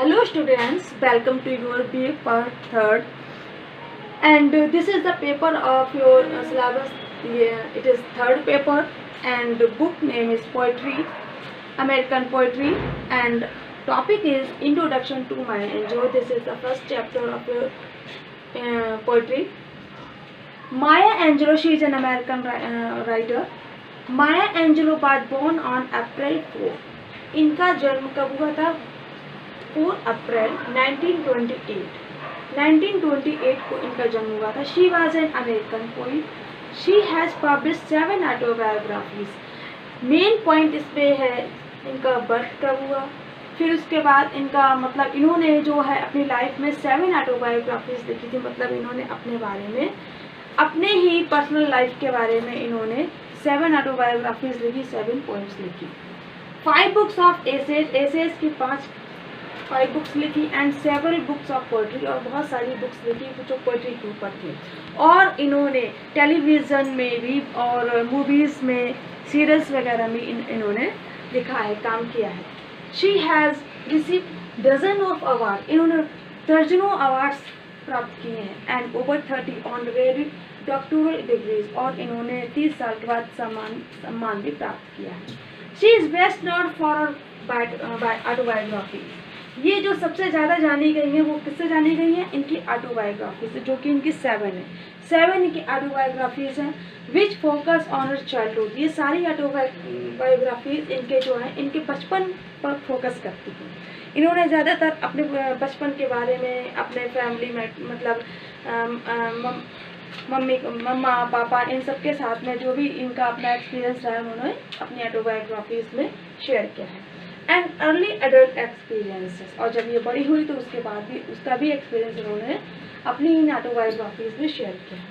Hello students, welcome to your BA part 3rd, and this is the paper of your syllabus. It is third paper and the book name is Poetry, American Poetry, and topic is Introduction to Maya Angelou. This is the first chapter of your poetry. Maya Angelou, she is an American writer. Maya Angelou was born on April 4. इनका जन्म कब हुआ था? 4 अप्रैल 1928 को इनका जन्म हुआ था. She was an American poet. She has publish 7 autobiographies. Main point इस पे है इनका बर्थ कब हुआ, फिर उसके बाद इनका मतलब इन्होंने जो है अपनी लाइफ में 7 ऑटोबायोग्राफीज लिखी थी. मतलब इन्होंने अपने बारे में, अपने ही पर्सनल लाइफ के बारे में इन्होंने 7 ऑटोबायोग्राफीज लिखी, 7 पोएम्स लिखी. 5 बुक्स ऑफ एसेज की 5 बुक्स लिखी and several books of poetry, और बहुत सारी बुक्स लिखी जो पोइट्री के ऊपर थी. और इन्होंने टेलीविज़न में भी और मूवीज़ में, सीरियल्स वगैरह में इन्होंने लिखा है, काम किया है. She has receive dozen of award. इन्होंने दर्जनों अवार्ड्स प्राप्त किए हैं and over 30 honorary doctoral degrees, और इन्होंने 30 साल के बाद सम्मान भी प्राप्त किया है. She is best known for autobiography. ये जो सबसे ज़्यादा जानी गई है वो किससे जानी गई है? इनकी ऑटोबायोग्राफी से, जो कि इनकी 7 है. 7 इनकी ऑटोबायोग्राफीज हैं which focus on her childhood. ये सारी ऑटोबायोग्राफीज इनके जो हैं इनके बचपन पर फोकस करती हैं. इन्होंने ज़्यादातर अपने बचपन के बारे में, अपने फैमिली में, मतलब मम्मा पापा इन सब के साथ में जो भी इनका अपना एक्सपीरियंस रहा है उन्होंने अपनी ऑटोबायोग्राफीज में शेयर किया है. एंड अर्ली एडल्ट एक्सपीरियंसेस, और जब ये बड़ी हुई तो उसके बाद भी उसका भी एक्सपीरियंस उन्होंने अपनी इन ऑटोबायोग्राफीज में शेयर किया है.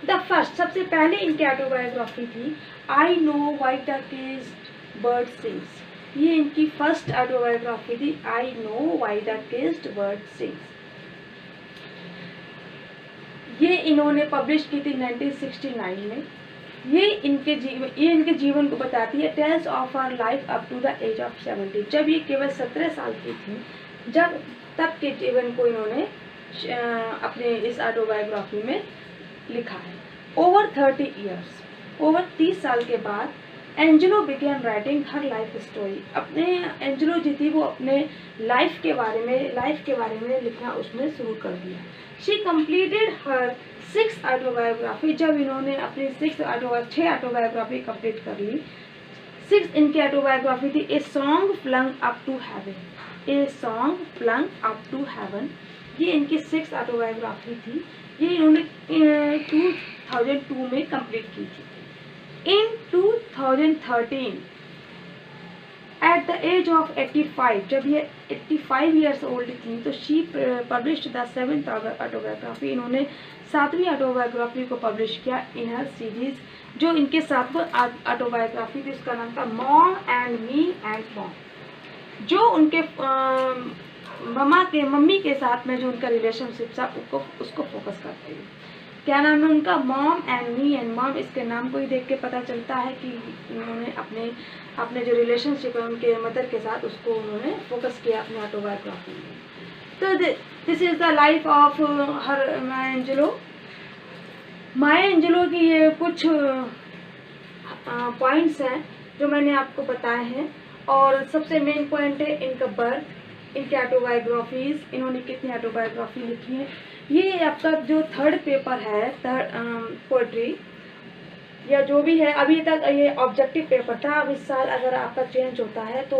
द फर्स्ट, सबसे पहले इनकी ऑटोबायोग्राफी थी I know why the केस्ड bird sings. ये इनकी फर्स्ट ऑटोबायोग्राफी थी, I know why the केस्ड bird sings. ये इन्होंने पब्लिश की थी 1969 में. ये इनके जीवन को बताती है. Tales of our life up to the age of 70. जब ये केवल 17 साल की थी, जब तब के जीवन को इन्होंने अपने इस ऑटोबायोग्राफी में लिखा है. ओवर 30 ईयर्स, ओवर 30 साल के बाद Angelou began writing her life story. अपने एंजेलो जी थी वो अपने लाइफ के बारे में लिखना उसने शुरू कर दिया. She completed her 6 autobiography. जब इन्होंने अपनी 6 ऑटोबायोग्राफी कंप्लीट कर ली. 6 इनकी ऑटोबायोग्राफी थी a song flung up to heaven. A song flung up to heaven, ये इनकी 6 ऑटोबायोग्राफी थी. ये इन्होंने 2002 में कंप्लीट की थी. इन 2013 एट द एज ऑफ 85, जब ये 85 ईयर्स ओल्ड थी, तो she published the 7th autobiography. इन्होंने 7वीं ऑटोबायोग्राफी को पब्लिश किया इन हर सीरीज. जो इनके 7वां ऑटोबायोग्राफी थी उसका नाम था mom and me and mom. जो उनके मम्मी के साथ में जो उनका रिलेशनशिप था उसको फोकस करते हैं. क्या नाम है उनका? Mom and me and mom. इसके नाम को ही देख के पता चलता है कि उन्होंने अपने जो रिलेशनशिप है उनके मदर के साथ उसको उन्होंने फोकस किया अपनी ऑटोबायोग्राफी में. तो this is the life of her Maya Angelo. Maya Angelo की ये कुछ पॉइंट्स हैं जो मैंने आपको बताए हैं. और सबसे मेन पॉइंट है इनका बर्थ, इनके ऑटोबायोग्राफीज, इन्होंने कितनी ऑटोबायोग्राफी लिखी है. ये आपका जो थर्ड पेपर है, पोइट्री या जो भी है, अभी तक ये ऑब्जेक्टिव पेपर था. अब इस साल अगर आपका चेंज होता है तो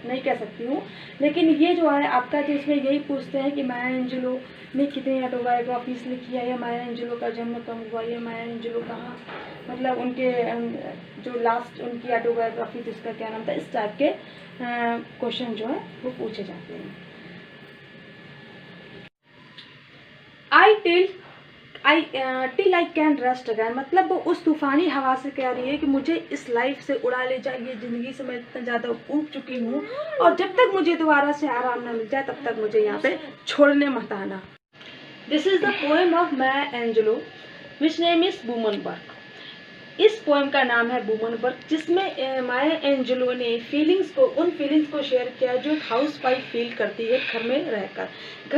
नहीं कह सकती हूँ, लेकिन ये जो है आपका, जो इसमें यही पूछते हैं कि माया एंजेलो ने कितनी ऑटोबायोग्राफीज लिखी है, या माया एंजेलो का जन्म कब हुआ, या माया एंजेलो कहाँ, मतलब उनके जो लास्ट उनकी ऑटोबायोग्राफी थी उसका क्या नाम था. इस टाइप के क्वेश्चन जो है वो पूछे जाते हैं. Till I can rest again, मतलब वो उस तूफानी हवा से कह रही है कि मुझे इस लाइफ से उड़ा ले जाइए. ज़िंदगी से मैं इतना ज़्यादा ऊब चुकी हूँ, और जब तक मुझे दोबारा से आराम न मिल जाए तब तक मुझे यहाँ पे छोड़ने मत आना. This is the poem of Maya Angelo which name is woman work. इस पोएम का नाम है वुमन वर्क, जिसमें माया एंजेलो ने उन फीलिंग्स को शेयर किया जो एक हाउस वाइफ फील करती है घर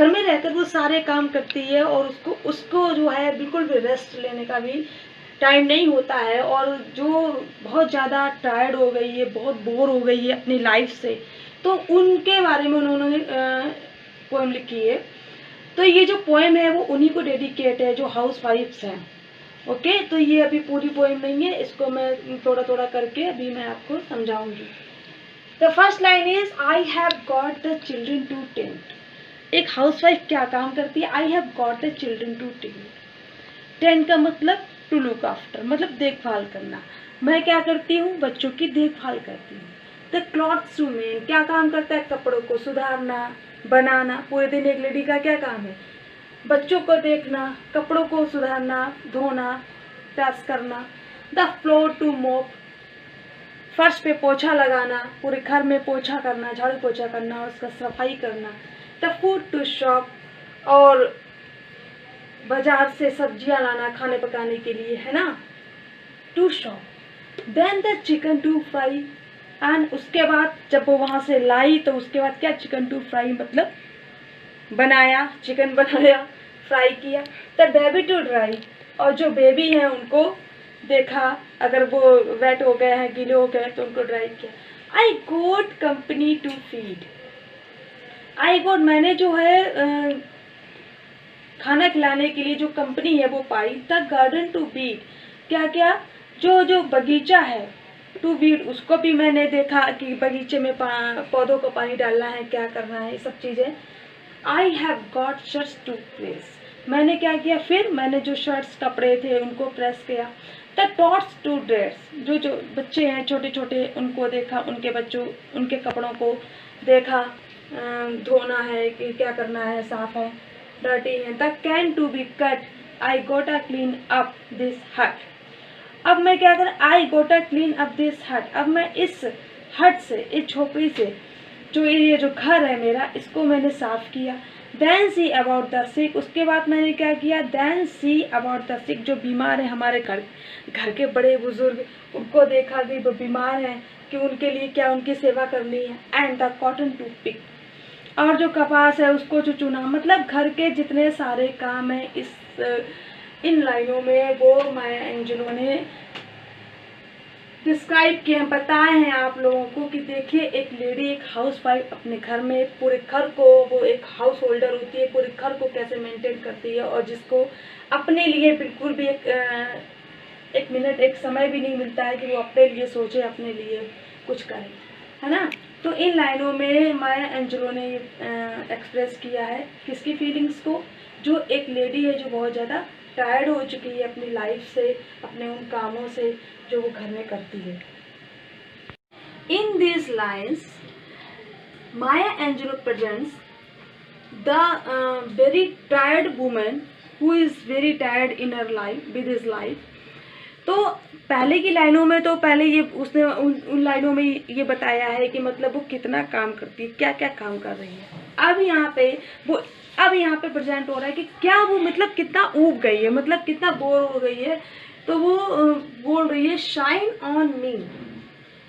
में रहकर वो सारे काम करती है और उसको जो है बिल्कुल भी रेस्ट लेने का भी टाइम नहीं होता है, और जो बहुत ज़्यादा टायर्ड हो गई है, बहुत बोर हो गई है अपनी लाइफ से, तो उनके बारे में उन्होंने पोएम लिखी है। तो ये जो पोएम है वो उन्हीं को डेडिकेट है जो हाउस वाइफ्स हैं। ओके, तो ये अभी पूरी पोएम नहीं है, इसको मैं थोड़ा थोड़ा करके अभी मैं आपको समझाऊंगी। The first line is I have got the children to tend. एक हाउसवाइफ क्या काम करती है? I have got the children to tend. Tend का मतलब टू लुक आफ्टर, मतलब देखभाल करना। मैं क्या करती हूँ? बच्चों की देखभाल करती हूँ। द क्लॉथ्स टू मेन, क्या काम करता है? कपड़ों को सुधारना, बनाना। पूरे दिन एक लेडी का क्या काम है? बच्चों को देखना, कपड़ों को सुधारना, धोना, प्रेस करना। द फ्लोर टू मॉप, फर्श पे पोछा लगाना, पूरे घर में पोछा करना, झाड़ू पोछा करना, उसका सफाई करना। द फूड टू शॉप, और बाजार से सब्जियां लाना खाने पकाने के लिए, है ना, to shop. Then the chicken to fry, and उसके बाद जब वो वहाँ से लाई तो उसके बाद क्या? चिकन टू फ्राई मतलब बनाया, चिकन बनाया, फ्राई किया। द बेबी टू ड्राई, और जो बेबी हैं उनको देखा, अगर वो वेट हो गए हैं, गीले हो गए तो उनको ड्राई किया। आई गोट कंपनी टू फीड, आई गोट मैंने जो है खाना खिलाने के लिए जो कंपनी है वो पाई। द गार्डन टू बीट, क्या क्या? जो बगीचा है, टू बीट उसको भी मैंने देखा कि बगीचे में पौधों को पानी डालना है, क्या करना है, ये सब चीज़ें। I have got shirts to press, मैंने क्या किया? फिर मैंने जो शर्ट्स कपड़े थे उनको प्रेस किया। द टॉट्स टू ड्रेस, जो बच्चे हैं छोटे छोटे उनको देखा, उनके कपड़ों को देखा, धोना है कि क्या करना है, साफ है, डर्टी है। The cane to be cut, I got a clean up this hut, अब मैं क्या करूँ? I got a clean up this hut, अब मैं इस हट से, इस झोपड़ी से, जो ये जो घर है मेरा, इसको मैंने साफ किया। देन सी अबाउट द सिक, उसके बाद मैंने क्या किया? देन सी अबाउट द सिक, जो बीमार है हमारे घर के बड़े बुजुर्ग, उनको देखा कि वो बीमार हैं, कि उनके लिए क्या उनकी सेवा करनी है। And the cotton to pick, और जो कपास है उसको जो चुना, मतलब घर के जितने सारे काम हैं इन लाइनों में वो माया एंजेलो ने डिस्क्राइब किए हैं, बताए हैं आप लोगों को कि देखिए एक लेडी, एक हाउसवाइफ अपने घर में पूरे घर को, वो एक हाउस होल्डर होती है, पूरे घर को कैसे मेंटेन करती है, और जिसको अपने लिए बिल्कुल भी एक मिनट, एक समय भी नहीं मिलता है कि वो अपने लिए सोचे, अपने लिए कुछ करे, है ना। तो इन लाइनों में माया एंजेलो ने एक्सप्रेस किया है किसकी फीलिंग्स को? जो एक लेडी है जो बहुत ज़्यादा टायर्ड हो चुकी है अपनी लाइफ से, अपने उन कामों से जो वो घर में करती है। In this lines Maya Angelo presents the very tired women who is very tired in her life with his life. तो पहले की लाइनों में तो पहले ये उसने उन लाइनों में ये बताया है कि मतलब वो कितना काम करती है, क्या क्या काम कर रही है। अब यहाँ पे प्रेजेंट हो रहा है कि क्या वो मतलब कितना ऊब गई है, मतलब कितना बोर हो गई है। तो वो बोल रही है shine on me,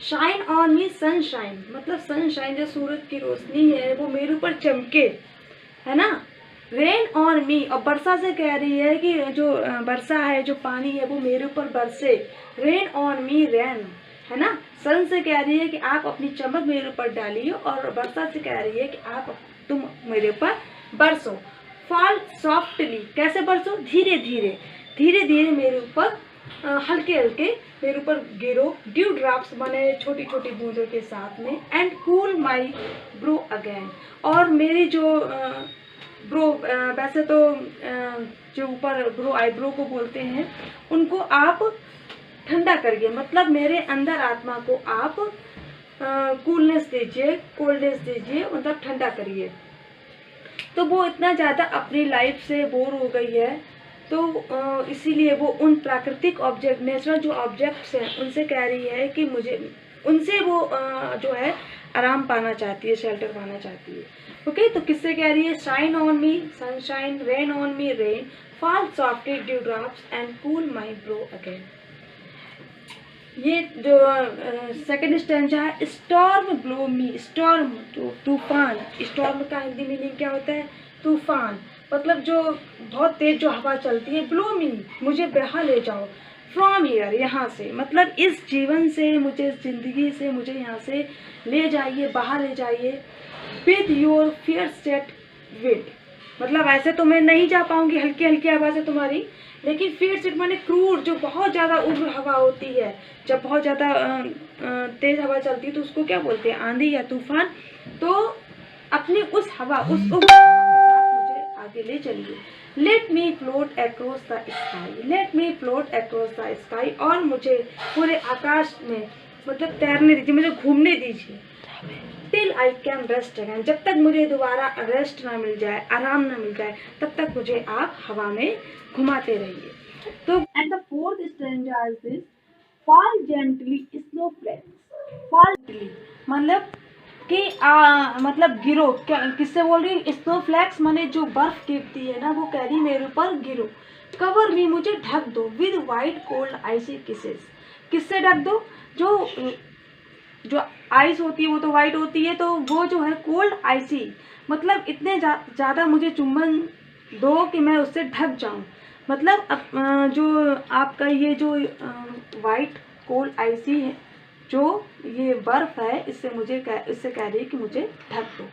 shine on me sunshine, मतलब सनशाइन जो सूरज की रोशनी है वो मेरे ऊपर चमके, है ना। रेन ऑन मी, और वर्षा से कह रही है कि जो वर्षा है, जो पानी है वो मेरे ऊपर बरसे। रेन ऑन मी रेन, है ना। सन से कह रही है कि आप अपनी चमक मेरे ऊपर डालिए, और वर्षा से कह रही है कि तुम मेरे ऊपर बरसो। फॉल सॉफ्टली, कैसे बरसो? धीरे धीरे, धीरे धीरे मेरे ऊपर हल्के हल्के मेरे ऊपर गिरो। ड्यू ड्रॉप्स बने छोटी छोटी बूंदों के साथ में। And cool my bro again, और मेरी जो ब्रो, वैसे तो जो ऊपर ब्रो आईब्रो को बोलते हैं, उनको आप ठंडा करिए, मतलब मेरे अंदर आत्मा को आप कूलनेस दीजिए, कोल्डनेस दीजिए, मतलब ठंडा करिए। तो वो इतना ज़्यादा अपनी लाइफ से बोर हो गई है, तो इसीलिए वो उन प्राकृतिक ऑब्जेक्ट, नेचुरल जो ऑब्जेक्ट्स हैं उनसे कह रही है कि मुझे उनसे वो जो है आराम पाना चाहती है, शेल्टर पाना चाहती है। ओके, तो किससे कह रही है? Shine on me sunshine, rain on me rain, fall softly due drops, and cool my bro again. ये जो सेकंड स्टैंजा है, स्टॉर्म ब्लो मी, स्टॉर्म जो तूफान, स्टॉर्म का हिंदी मीनिंग क्या होता है? तूफान, मतलब जो बहुत तेज जो हवा चलती है। ब्लो मी, मुझे बहा ले जाओ, फ्रॉम हियर, यहाँ से, मतलब इस जीवन से, मुझे इस जिंदगी से मुझे यहाँ से ले जाइए, बाहर ले जाइए। With your fear set wind, मतलब ऐसे तो मैं नहीं जा पाऊंगी, हल्की हल्की आवाज़ है तुम्हारी, लेकिन फिर से मैंने क्रूर, जो बहुत ज़्यादा उग्र हवा होती है, जब बहुत ज़्यादा तेज़ हवा चलती है तो उसको क्या बोलते हैं? आंधी या तूफान। तो अपनी उस हवा, उस उग्र हवा के साथ मुझे आगे ले चलिए। Let me float across the sky, let me float across the sky, और मुझे पूरे आकाश में मतलब तैरने दीजिए, मुझे घूमने दीजिए। Till I can rest again, जब तक मुझे दोबारा रेस्ट ना मिल जाए, आराम ना मिल जाए, तब तक मुझे आप हवा में घुमाते रहिए। तो and the fourth stanza is this, fall gently snowflakes, fall gently मतलब कि मतलब गिरो, क्या किससे बोल रही हूँ? स्नोफ्लेक्स माने जो बर्फ गिरती है ना, वो कह रही मेरे ऊपर गिरो। कवर मी, मुझे ढक दो, with white cold icy kisses, किससे ढक दो? जो आइस होती है वो तो वाइट होती है, तो वो जो है कोल्ड आइसी, मतलब इतने ज़्यादा मुझे चुम्बन दो कि मैं उससे ढक जाऊं। मतलब जो आपका ये जो वाइट कोल्ड आइसी है, जो ये बर्फ़ है, इससे कह रही है कि मुझे ढक दो।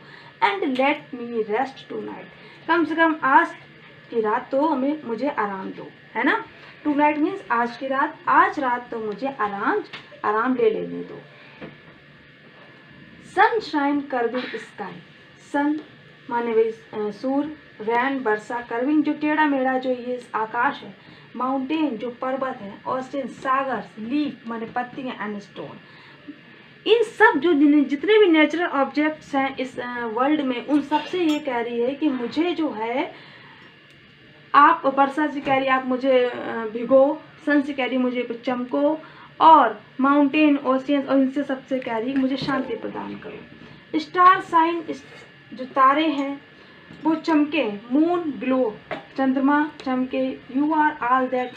And let me rest tonight, कम से कम आज की रात तो मुझे आराम दो, है ना। टू नाइट मीन्स आज की रात, आज रात तो मुझे आराम ले लेने दो। सनशाइन कर्विंग स्काई, सन माने वही सूर्य, रैन वर्षा, कर्विंग जो टेढ़ा मेढ़ा जो ये आकाश है, माउंटेन जो पर्वत है, ओशन सागर, लीफ माने पत्तियां, एंड स्टोन, इन सब जो जितने भी नेचुरल ऑब्जेक्ट्स हैं इस वर्ल्ड में, उन सब से ये कह रही है कि मुझे जो है, आप वर्षा से कह रही है आप मुझे भिगो, सन से कह रही मुझे चमको, और माउंटेन, ओशियन, और इनसे सबसे कह रही मुझे शांति प्रदान करो। स्टार साइन, जो तारे हैं वो चमके, मून ग्लो, चंद्रमा चमके, यू आर ऑल दैट,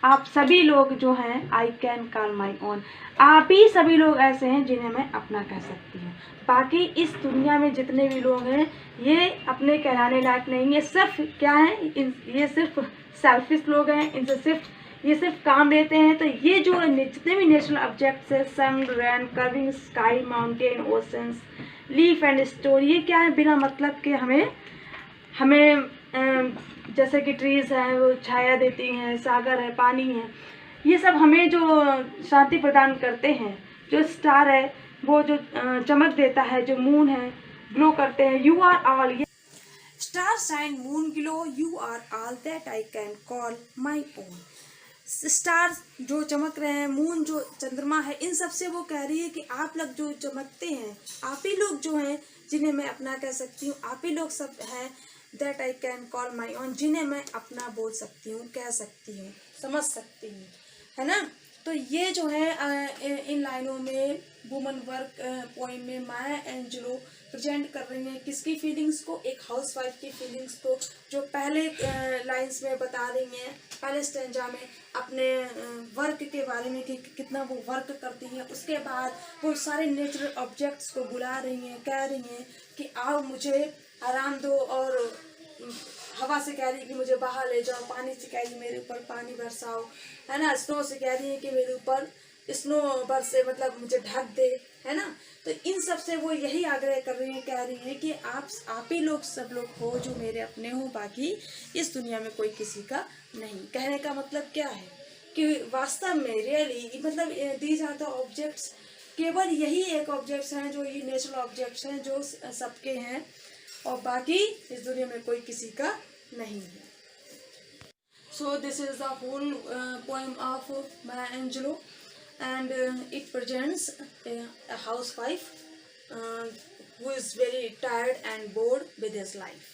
आप सभी लोग जो हैं, आई कैन कॉल माई ओन, आप ही सभी लोग ऐसे हैं जिन्हें मैं अपना कह सकती हूँ। बाकी इस दुनिया में जितने भी लोग हैं ये अपने कहलाने लायक नहीं है, सिर्फ क्या है, ये सिर्फ सेल्फिश लोग हैं, इनसे ये सिर्फ काम लेते हैं। तो ये जो जितने भी नेचुरल ऑब्जेक्ट्स है, sun, rain, curving sky, mountain, oceans, leaf and stone, ये क्या है? बिना मतलब के हमें जैसे कि ट्रीज़ हैं वो छाया देती हैं, सागर है, पानी है, ये सब हमें जो शांति प्रदान करते हैं। जो स्टार है वो जो चमक देता है, जो मून है ग्लो करते हैं, यू आर ऑल, ये star shine moon glow, you are all that I can call my own. Star जो चमक रहे हैं, मून जो चंद्रमा है, इन सब से वो कह रही है कि आप लोग जो चमकते हैं, आप ही लोग जो हैं जिन्हें मैं अपना कह सकती हूँ, आप ही लोग सब हैं that I can call my own, जिन्हें मैं अपना बोल सकती हूँ, कह सकती हूँ, समझ सकती हूँ, है ना। तो ये जो है इन लाइनों में वुमन वर्क पोइम में माया एंजेलो प्रेजेंट कर रही हैं किसकी फीलिंग्स को? एक हाउसवाइफ की फीलिंग्स को, जो पहले लाइंस में बता रही हैं, पहले स्टेंजा में अपने वर्क के बारे में कि कितना वो वर्क करती हैं। उसके बाद वो सारे नेचुरल ऑब्जेक्ट्स को बुला रही हैं, कह रही हैं कि आओ मुझे आराम दो, और हवा से कह रही है कि मुझे बाहर ले जाओ, पानी से कह रही है मेरे ऊपर पानी बरसाओ, है ना। स्नो से कह रही है कि मेरे ऊपर स्नो बरसे, मतलब मुझे ढक दे, है ना। तो इन सब से वो यही आग्रह कर रही हैं, कह रही हैं कि आप ही लोग सब लोग हो जो मेरे अपने हो, बाकी इस दुनिया में कोई किसी का नहीं। कहने का मतलब क्या है कि वास्तव में रियली मतलब दीज आर द ऑब्जेक्ट्स, केवल यही एक ऑब्जेक्ट्स हैं जो ये नेचुरल ऑब्जेक्ट्स हैं जो सबके हैं, और बाकी इस दुनिया में कोई किसी का नहीं है। So this is the whole poem of Maya Angelou, and it presents a housewife who is very tired and bored with his life.